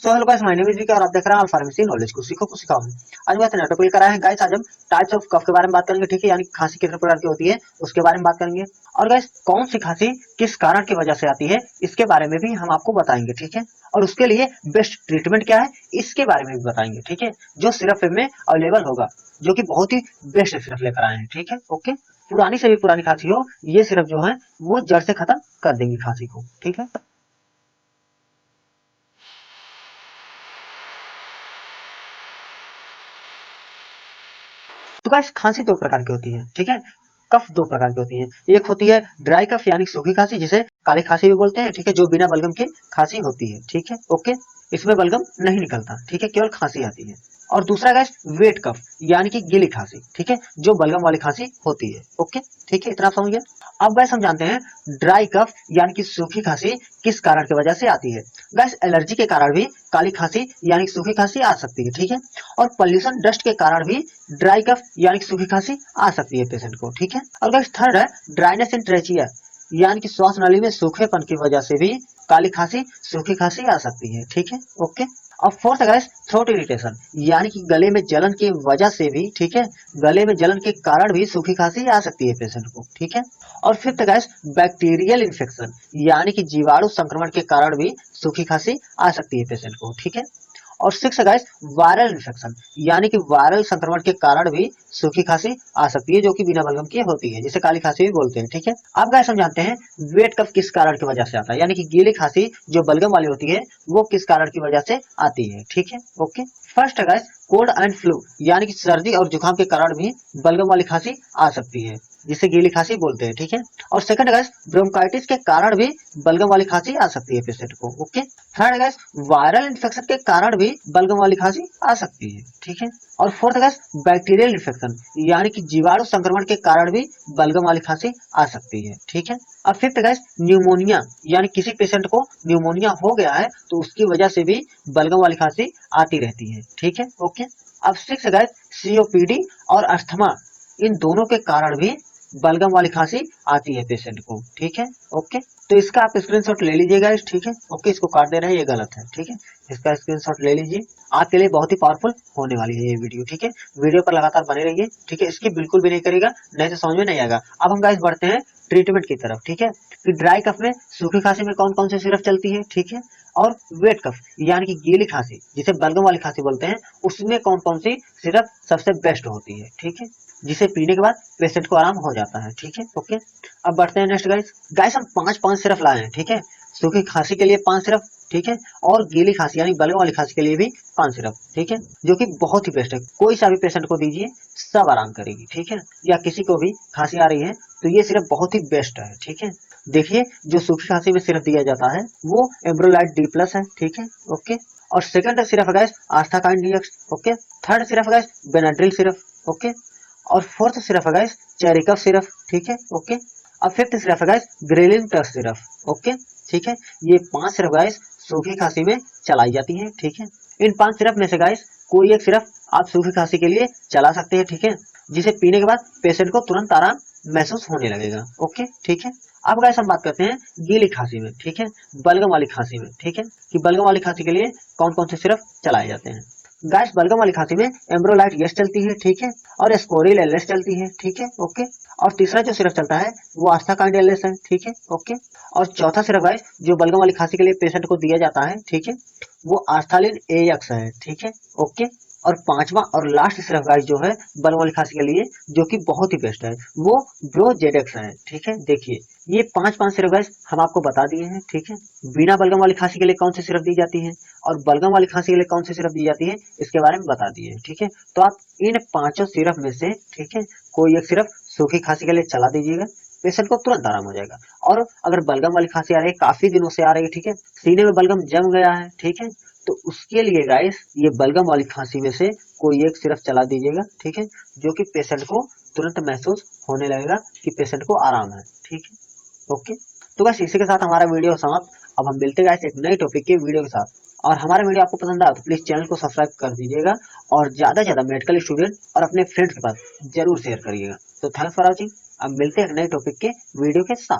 So hello guys, my name is Vicky और आप देख रहे हैं फार्मेसी नॉलेज को सीखो को सिखाओ। आज मैं अपने टॉपिक करा है गाइस। आज हम टाइप्स ऑफ कफ के बारे में बात करेंगे, ठीक है, यानी खांसी कितने प्रकार की होती है उसके बारे में बात करेंगे। और गाइस, कौन सी खांसी किस कारण की वजह से आती है इसके बारे में भी हम आपको बताएंगे, ठीक है। और उसके लिए बेस्ट ट्रीटमेंट क्या है इसके बारे में भी बताएंगे, ठीक है, जो सिर्फ में अवेलेबल होगा, जो कि बहुत ही बेस्ट सिर्फ लेकर आए हैं, ठीक है। ओके, पुरानी से भी पुरानी खांसी हो, ये सिर्फ जो है वो जड़ से खत्म कर देंगी खांसी को, ठीक है। तो गाइस, खांसी दो प्रकार की होती है, ठीक है। कफ दो प्रकार की होती है। एक होती है ड्राई कफ यानी सूखी खांसी, जिसे काली खांसी भी बोलते हैं, ठीक है, जो बिना बलगम के खांसी होती है, ठीक है। ओके, इसमें बलगम नहीं निकलता, ठीक है, केवल खांसी आती है। और दूसरा गाइस वेट कफ यानी कि गीली खांसी, ठीक है, जो बलगम वाली खांसी होती है। ओके, ठीक है, इतना आप समझ गए। अब गैस हम जानते हैं ड्राई कफ यानी कि सूखी खांसी किस कारण की वजह से आती है। गैस एलर्जी के कारण भी काली खांसी यानी कि सूखी खांसी आ सकती है, ठीक है। और पॉल्यूशन डस्ट के कारण भी ड्राई कफ यानी कि सूखी खांसी आ सकती है पेशेंट को, ठीक है। और गैस थर्ड है ड्राइनेस इन ट्रेचिया यानी कि श्वास नली में सूखेपन की वजह से भी काली खांसी सूखी खांसी आ सकती है, ठीक है। ओके, और फोर्थ है गैस थ्रोट इरिटेशन यानी कि गले में जलन की वजह से भी, ठीक है, गले में जलन के कारण भी सूखी खांसी आ सकती है पेशेंट को, ठीक है। और फिफ्थ गैस बैक्टीरियल इन्फेक्शन यानी कि जीवाणु संक्रमण के कारण भी सूखी खांसी आ सकती है पेशेंट को, ठीक है। और सिक्स गाइस वायरल इन्फेक्शन यानी कि वायरल संक्रमण के कारण भी सूखी खांसी आ सकती है, जो कि बिना बलगम की होती है, जिसे काली खांसी भी बोलते हैं, ठीक है। अब गाइस हम जानते हैं वेट कफ किस कारण की वजह से आता है, यानी कि गीली खांसी जो बलगम वाली होती है वो किस कारण की वजह से आती है, ठीक है। ओके, फर्स्ट है गाइस कोल्ड एंड फ्लू यानी कि सर्दी और जुकाम के कारण भी बलगम वाली खांसी आ सकती है, जिसे गीली खांसी बोलते हैं, ठीक है। और सेकंड गाइस ब्रोंकाइटिस के कारण भी बलगम वाली खांसी आ सकती है पेशेंट को। Okay, third gas viral infection के कारण भी बलगम वाली खांसी आ सकती है, ठीक है। और फोर्थ गैस बैक्टीरियल इन्फेक्शन यानी कि जीवाणु संक्रमण के कारण भी बलगम वाली खांसी आ सकती है, ठीक है। और फिफ्थ गैस न्यूमोनिया यानी किसी पेशेंट को न्यूमोनिया हो गया है तो उसकी वजह से भी बलगम वाली खांसी आती रहती है, ठीक है। ओके, अब सिक्स गैस सीओपीडी और अस्थमा, इन दोनों के कारण भी बलगम वाली खांसी आती है पेशेंट को, ठीक है। ओके, तो इसका आप स्क्रीनशॉट ले लीजिएगा, ठीक है। ओके, इसको काट दे रहे हैं, ये गलत है, ठीक है। इसका स्क्रीनशॉट ले लीजिए, आपके लिए बहुत ही पावरफुल होने वाली है ये वीडियो, ठीक है। वीडियो पर लगातार बने रहिए, ठीक है, इसकी बिल्कुल भी नहीं करेगा, नहीं तो समझ में नहीं आएगा। अब हम गाइस बढ़ते हैं ट्रीटमेंट की तरफ, ठीक है। कि ड्राई कफ में सूखी खांसी में कौन कौन सी सिरप चलती है, ठीक है। और वेट कफ यानी कि गीली खांसी जिसे बलगम वाली खांसी बोलते हैं, उसमें कौन कौन सी सिरप सबसे बेस्ट होती है, ठीक है, जिसे पीने के बाद पेशेंट को आराम हो जाता है, ठीक है। ओके, अब बढ़ते हैं नेक्स्ट गाइस। गाइस हम पांच पांच सिरप लाए हैं, ठीक है। सूखी खांसी के लिए 5 सिरप, ठीक है। और गीली खांसी यानी बलगम वाली खांसी के लिए भी 5 सिरप, ठीक है, जो कि बहुत ही बेस्ट है। कोई सा भी पेशेंट को दीजिए, सब आराम करेगी, ठीक है। या किसी को भी खांसी आ रही है तो ये सिरप बहुत ही बेस्ट है, ठीक है। देखिए, जो सूखी खांसी में सिरप दिया जाता है वो एम्ब्रोलाइट डी प्लस है, ठीक है। ओके, और सेकंड सिरप है Asthakind DX. Okay, third syrup है बेनाड्रिल सिरप। ओके, और फोर्थ सिरप है गाइस चेरिकफ सिरप, ठीक है। ओके, अब फिफ्थ सिरप है guys Grilin plus syrup. Okay, ठीक है। ये 5 सिरप गाइस सूखी खांसी में चलाई जाती है, ठीक है। इन 5 सिरप में से गाइस कोई एक सिरप आप सूखी खांसी के लिए चला सकते हैं, ठीक है, जिसे पीने के बाद पेशेंट को तुरंत आराम महसूस होने लगेगा। ओके, ठीक है। अब गाइस हम बात करते हैं गीली खांसी में, ठीक है, बलगम वाली खांसी में, ठीक है, कि बलगम वाली खांसी के लिए कौन कौन से सिरप चलाए जाते हैं। गैस बलगम वाली खांसी में एम्ब्रोलाइट यस चलती है, ठीक है, और स्कोरिल एलएस चलती है, ठीक है। ओके, और तीसरा जो सिरप चलता है वो आस्था काइंड एलएस है, ठीक है। ओके, और चौथा सिरप है जो बलगम वाली खांसी के लिए पेशेंट को दिया जाता है, ठीक है, वो आस्थालिन एएक्स है, ठीक है। ओके, और पांचवा और लास्ट सिरप गाइस जो है बलगम वाली खांसी के लिए, जो कि बहुत ही बेस्ट है, वो ब्रोजेडेक्स है, ठीक है। देखिए, ये पांच पांच सिरप गाइस हम आपको बता दिए हैं, ठीक है। बिना बलगम वाली खांसी के लिए कौन सी सिरप दी जाती है और बलगम वाली खांसी के लिए कौन सी सिरप दी जाती है इसके बारे में बता दिए, ठीक है। तो आप इन पांचों सिरप में से, ठीक है, कोई एक सिरप सूखी खांसी के लिए चला दीजिएगा, पेशेंट को तुरंत आराम हो जाएगा। और अगर बलगम वाली खांसी आ रही है, काफी दिनों से आ रही है, ठीक है, सीने में बलगम जम गया है, ठीक है, तो उसके लिए गाइस ये बलगम वाली खांसी में से कोई एक सिरप चला दीजिएगा, ठीक है, जो कि पेशेंट को तुरंत महसूस होने लगेगा कि पेशेंट को आराम है, ठीक है। ओके, तो बस इसी के साथ हमारा वीडियो समाप्त। अब हम मिलते हैं एक नए टॉपिक के वीडियो के साथ। और हमारा वीडियो आपको पसंद आया तो प्लीज चैनल को सब्सक्राइब कर दीजिएगा और ज्यादा से ज्यादा मेडिकल स्टूडेंट और अपने फ्रेंड्स के पास जरूर शेयर करिएगा। तो थैंक्स फॉर वॉचिंग। अब मिलते हैं एक नए टॉपिक के वीडियो के साथ।